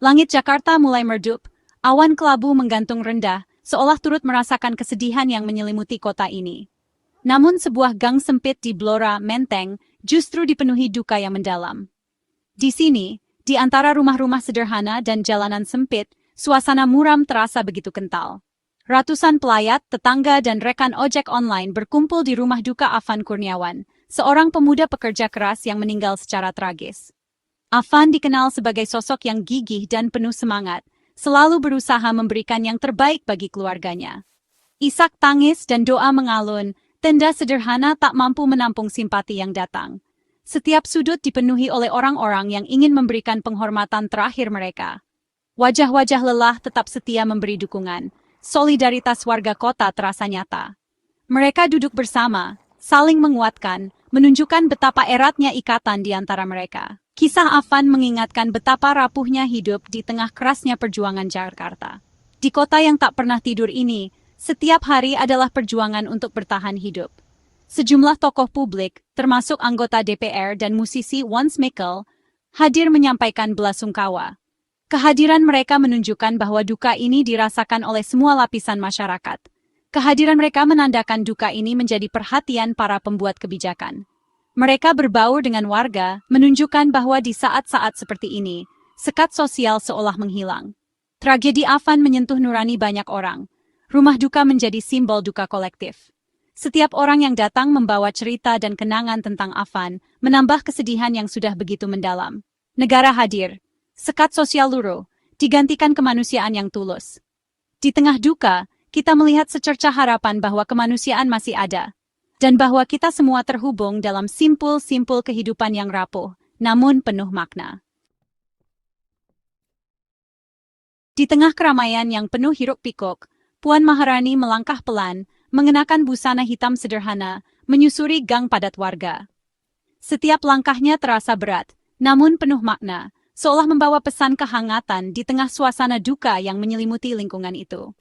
Langit Jakarta mulai meredup, awan kelabu menggantung rendah, seolah turut merasakan kesedihan yang menyelimuti kota ini. Namun sebuah gang sempit di Blora, Menteng, justru dipenuhi duka yang mendalam. Di sini, di antara rumah-rumah sederhana dan jalanan sempit, suasana muram terasa begitu kental. Ratusan pelayat, tetangga dan rekan ojek online berkumpul di rumah duka Afan Kurniawan, seorang pemuda pekerja keras yang meninggal secara tragis. Afan dikenal sebagai sosok yang gigih dan penuh semangat, selalu berusaha memberikan yang terbaik bagi keluarganya. Isak tangis dan doa mengalun, tenda sederhana tak mampu menampung simpati yang datang. Setiap sudut dipenuhi oleh orang-orang yang ingin memberikan penghormatan terakhir mereka. Wajah-wajah lelah tetap setia memberi dukungan. Solidaritas warga kota terasa nyata. Mereka duduk bersama, saling menguatkan, menunjukkan betapa eratnya ikatan di antara mereka. Kisah Afan mengingatkan betapa rapuhnya hidup di tengah kerasnya perjuangan Jakarta. Di kota yang tak pernah tidur ini, setiap hari adalah perjuangan untuk bertahan hidup. Sejumlah tokoh publik, termasuk anggota DPR dan musisi Once Michael, hadir menyampaikan belasungkawa. Kehadiran mereka menunjukkan bahwa duka ini dirasakan oleh semua lapisan masyarakat. Kehadiran mereka menandakan duka ini menjadi perhatian para pembuat kebijakan. Mereka berbaur dengan warga, menunjukkan bahwa di saat-saat seperti ini, sekat sosial seolah menghilang. Tragedi Afan menyentuh nurani banyak orang. Rumah duka menjadi simbol duka kolektif. Setiap orang yang datang membawa cerita dan kenangan tentang Afan, menambah kesedihan yang sudah begitu mendalam. Negara hadir. Sekat sosial luruh, digantikan kemanusiaan yang tulus. Di tengah duka, kita melihat secercah harapan bahwa kemanusiaan masih ada. Dan bahwa kita semua terhubung dalam simpul-simpul kehidupan yang rapuh, namun penuh makna. Di tengah keramaian yang penuh hiruk-pikuk, Puan Maharani melangkah pelan, mengenakan busana hitam sederhana, menyusuri gang padat warga. Setiap langkahnya terasa berat, namun penuh makna, seolah membawa pesan kehangatan di tengah suasana duka yang menyelimuti lingkungan itu.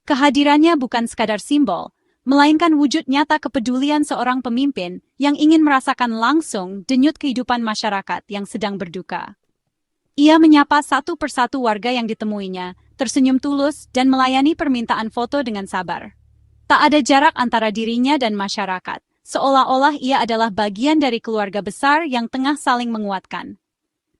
Kehadirannya bukan sekadar simbol, melainkan wujud nyata kepedulian seorang pemimpin yang ingin merasakan langsung denyut kehidupan masyarakat yang sedang berduka. Ia menyapa satu persatu warga yang ditemuinya, tersenyum tulus dan melayani permintaan foto dengan sabar. Tak ada jarak antara dirinya dan masyarakat, seolah-olah ia adalah bagian dari keluarga besar yang tengah saling menguatkan.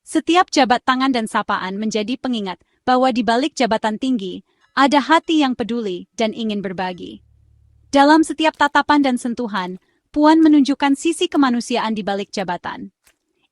Setiap jabat tangan dan sapaan menjadi pengingat bahwa di balik jabatan tinggi, ada hati yang peduli dan ingin berbagi. Dalam setiap tatapan dan sentuhan, Puan menunjukkan sisi kemanusiaan di balik jabatan.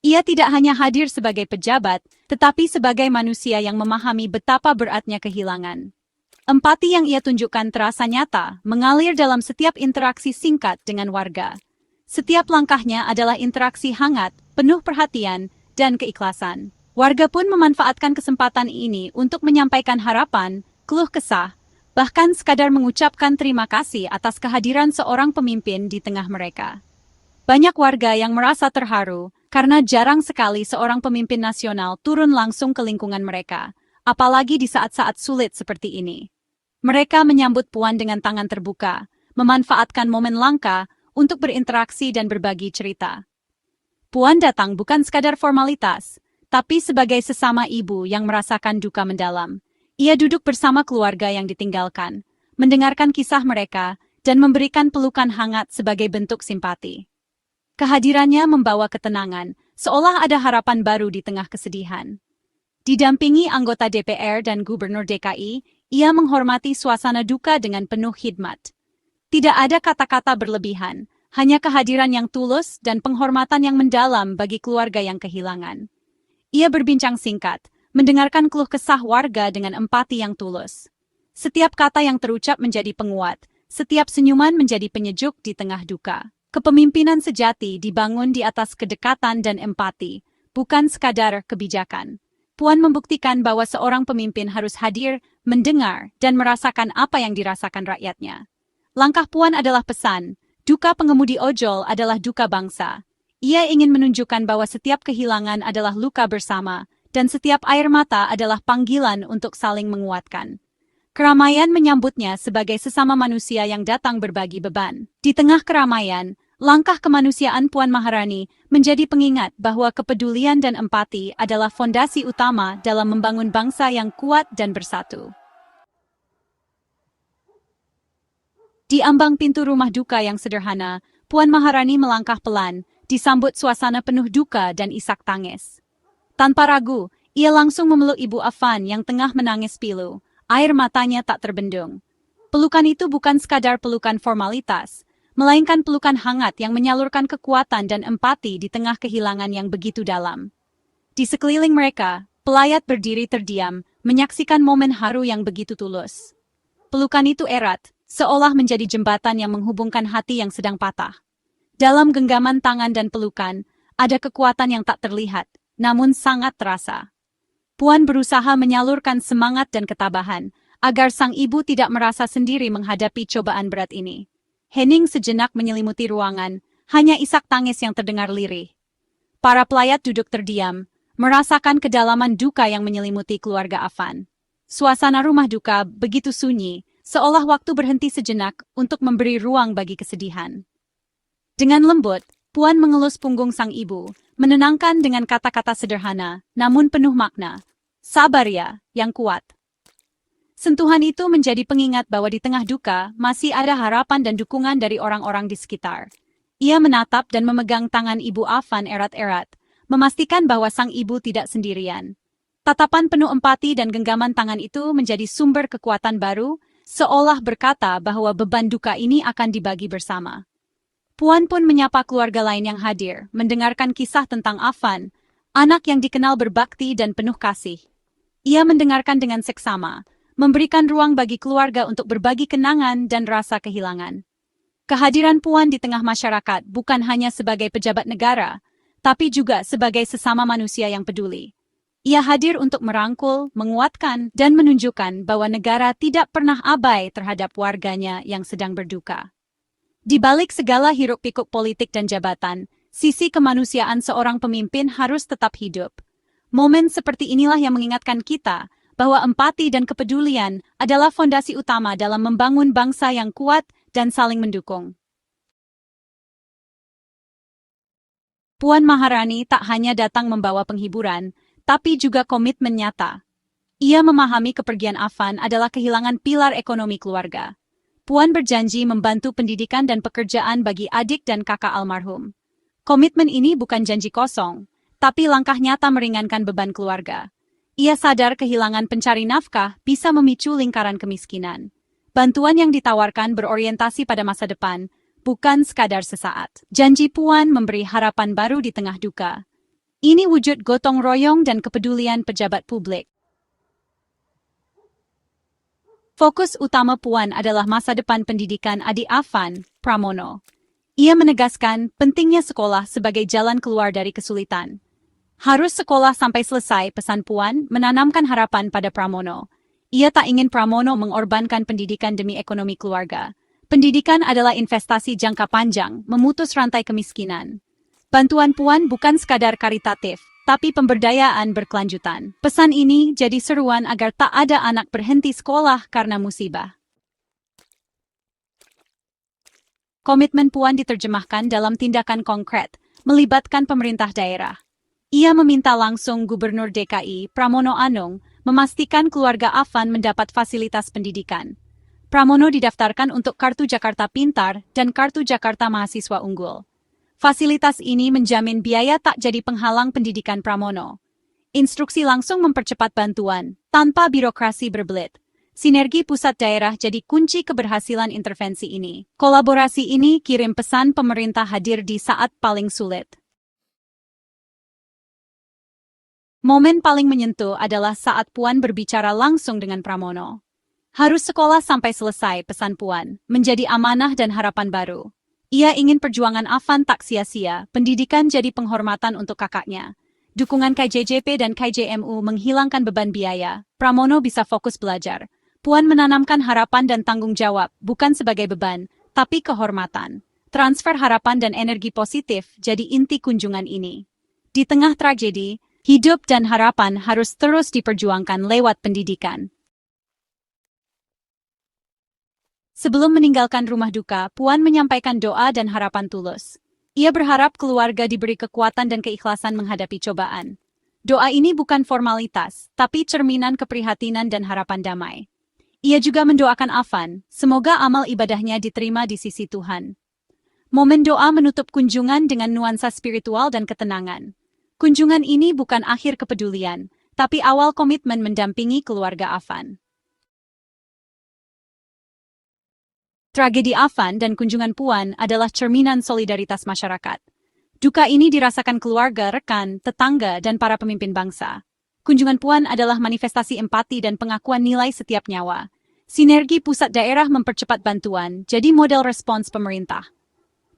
Ia tidak hanya hadir sebagai pejabat, tetapi sebagai manusia yang memahami betapa beratnya kehilangan. Empati yang ia tunjukkan terasa nyata, mengalir dalam setiap interaksi singkat dengan warga. Setiap langkahnya adalah interaksi hangat, penuh perhatian, dan keikhlasan. Warga pun memanfaatkan kesempatan ini untuk menyampaikan harapan, keluh kesah, bahkan sekadar mengucapkan terima kasih atas kehadiran seorang pemimpin di tengah mereka. Banyak warga yang merasa terharu karena jarang sekali seorang pemimpin nasional turun langsung ke lingkungan mereka, apalagi di saat-saat sulit seperti ini. Mereka menyambut Puan dengan tangan terbuka, memanfaatkan momen langka untuk berinteraksi dan berbagi cerita. Puan datang bukan sekadar formalitas, tapi sebagai sesama ibu yang merasakan duka mendalam. Ia duduk bersama keluarga yang ditinggalkan, mendengarkan kisah mereka, dan memberikan pelukan hangat sebagai bentuk simpati. Kehadirannya membawa ketenangan, seolah ada harapan baru di tengah kesedihan. Didampingi anggota DPR dan Gubernur DKI, ia menghormati suasana duka dengan penuh khidmat. Tidak ada kata-kata berlebihan, hanya kehadiran yang tulus dan penghormatan yang mendalam bagi keluarga yang kehilangan. Ia berbincang singkat, mendengarkan keluh kesah warga dengan empati yang tulus. Setiap kata yang terucap menjadi penguat, setiap senyuman menjadi penyejuk di tengah duka. Kepemimpinan sejati dibangun di atas kedekatan dan empati, bukan sekadar kebijakan. Puan membuktikan bahwa seorang pemimpin harus hadir, mendengar, dan merasakan apa yang dirasakan rakyatnya. Langkah Puan adalah pesan, duka pengemudi ojol adalah duka bangsa. Ia ingin menunjukkan bahwa setiap kehilangan adalah luka bersama, dan setiap air mata adalah panggilan untuk saling menguatkan. Keramaian menyambutnya sebagai sesama manusia yang datang berbagi beban. Di tengah keramaian, Langkah kemanusiaan Puan Maharani menjadi pengingat bahwa kepedulian dan empati adalah fondasi utama dalam membangun bangsa yang kuat dan bersatu. Di ambang pintu rumah duka yang sederhana, Puan Maharani melangkah pelan, disambut suasana penuh duka dan isak tangis. Tanpa ragu, ia langsung memeluk Ibu Afan yang tengah menangis pilu. Air matanya tak terbendung. Pelukan itu bukan sekadar pelukan formalitas, melainkan pelukan hangat yang menyalurkan kekuatan dan empati di tengah kehilangan yang begitu dalam. Di sekeliling mereka, pelayat berdiri terdiam, menyaksikan momen haru yang begitu tulus. Pelukan itu erat, seolah menjadi jembatan yang menghubungkan hati yang sedang patah. Dalam genggaman tangan dan pelukan, ada kekuatan yang tak terlihat, namun sangat terasa. Puan berusaha menyalurkan semangat dan ketabahan, agar sang ibu tidak merasa sendiri menghadapi cobaan berat ini. Hening sejenak menyelimuti ruangan, hanya isak tangis yang terdengar lirih. Para pelayat duduk terdiam, merasakan kedalaman duka yang menyelimuti keluarga Afan. Suasana rumah duka begitu sunyi, seolah waktu berhenti sejenak untuk memberi ruang bagi kesedihan. Dengan lembut, Puan mengelus punggung sang ibu, menenangkan dengan kata-kata sederhana, namun penuh makna. Sabar ya, yang kuat. Sentuhan itu menjadi pengingat bahwa di tengah duka masih ada harapan dan dukungan dari orang-orang di sekitar. Ia menatap dan memegang tangan Ibu Afan erat-erat, memastikan bahwa sang ibu tidak sendirian. Tatapan penuh empati dan genggaman tangan itu menjadi sumber kekuatan baru, seolah berkata bahwa beban duka ini akan dibagi bersama. Puan pun menyapa keluarga lain yang hadir, mendengarkan kisah tentang Afan, anak yang dikenal berbakti dan penuh kasih. Ia mendengarkan dengan seksama, memberikan ruang bagi keluarga untuk berbagi kenangan dan rasa kehilangan. Kehadiran Puan di tengah masyarakat bukan hanya sebagai pejabat negara, tapi juga sebagai sesama manusia yang peduli. Ia hadir untuk merangkul, menguatkan, dan menunjukkan bahwa negara tidak pernah abai terhadap warganya yang sedang berduka. Di balik segala hiruk-pikuk politik dan jabatan, sisi kemanusiaan seorang pemimpin harus tetap hidup. Momen seperti inilah yang mengingatkan kita bahwa empati dan kepedulian adalah fondasi utama dalam membangun bangsa yang kuat dan saling mendukung. Puan Maharani tak hanya datang membawa penghiburan, tapi juga komitmen nyata. Ia memahami kepergian Afan adalah kehilangan pilar ekonomi keluarga. Puan berjanji membantu pendidikan dan pekerjaan bagi adik dan kakak almarhum. Komitmen ini bukan janji kosong, tapi langkah nyata meringankan beban keluarga. Ia sadar kehilangan pencari nafkah bisa memicu lingkaran kemiskinan. Bantuan yang ditawarkan berorientasi pada masa depan, bukan sekadar sesaat. Janji Puan memberi harapan baru di tengah duka. Ini wujud gotong royong dan kepedulian pejabat publik. Fokus utama Puan adalah masa depan pendidikan adik Afan, Pramono. Ia menegaskan pentingnya sekolah sebagai jalan keluar dari kesulitan. Harus sekolah sampai selesai, pesan Puan menanamkan harapan pada Pramono. Ia tak ingin Pramono mengorbankan pendidikan demi ekonomi keluarga. Pendidikan adalah investasi jangka panjang, memutus rantai kemiskinan. Bantuan Puan bukan sekadar karitatif, tapi pemberdayaan berkelanjutan. Pesan ini jadi seruan agar tak ada anak berhenti sekolah karena musibah. Komitmen Puan diterjemahkan dalam tindakan konkret, melibatkan pemerintah daerah. Ia meminta langsung Gubernur DKI, Pramono Anung, memastikan keluarga Afan mendapat fasilitas pendidikan. Pramono didaftarkan untuk Kartu Jakarta Pintar dan Kartu Jakarta Mahasiswa Unggul. Fasilitas ini menjamin biaya tak jadi penghalang pendidikan Pramono. Instruksi langsung mempercepat bantuan, tanpa birokrasi berbelit. Sinergi pusat daerah jadi kunci keberhasilan intervensi ini. Kolaborasi ini kirim pesan pemerintah hadir di saat paling sulit. Momen paling menyentuh adalah saat Puan berbicara langsung dengan Pramono. Harus sekolah sampai selesai, pesan Puan, menjadi amanah dan harapan baru. Ia ingin perjuangan Afan tak sia-sia, pendidikan jadi penghormatan untuk kakaknya. Dukungan KJJP dan KJMU menghilangkan beban biaya, Pramono bisa fokus belajar. Puan menanamkan harapan dan tanggung jawab, bukan sebagai beban, tapi kehormatan. Transfer harapan dan energi positif jadi inti kunjungan ini. Di tengah tragedi, hidup dan harapan harus terus diperjuangkan lewat pendidikan. Sebelum meninggalkan rumah duka, Puan menyampaikan doa dan harapan tulus. Ia berharap keluarga diberi kekuatan dan keikhlasan menghadapi cobaan. Doa ini bukan formalitas, tapi cerminan keprihatinan dan harapan damai. Ia juga mendoakan Afan, semoga amal ibadahnya diterima di sisi Tuhan. Momen doa menutup kunjungan dengan nuansa spiritual dan ketenangan. Kunjungan ini bukan akhir kepedulian, tapi awal komitmen mendampingi keluarga Afan. Tragedi Afan dan kunjungan Puan adalah cerminan solidaritas masyarakat. Duka ini dirasakan keluarga, rekan, tetangga, dan para pemimpin bangsa. Kunjungan Puan adalah manifestasi empati dan pengakuan nilai setiap nyawa. Sinergi pusat daerah mempercepat bantuan, jadi model respons pemerintah.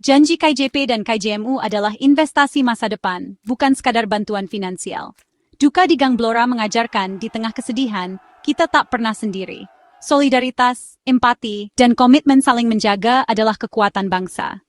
Janji KJP dan KJMU adalah investasi masa depan, bukan sekadar bantuan finansial. Duka di Gang Blora mengajarkan di tengah kesedihan, kita tak pernah sendiri. Solidaritas, empati, dan komitmen saling menjaga adalah kekuatan bangsa.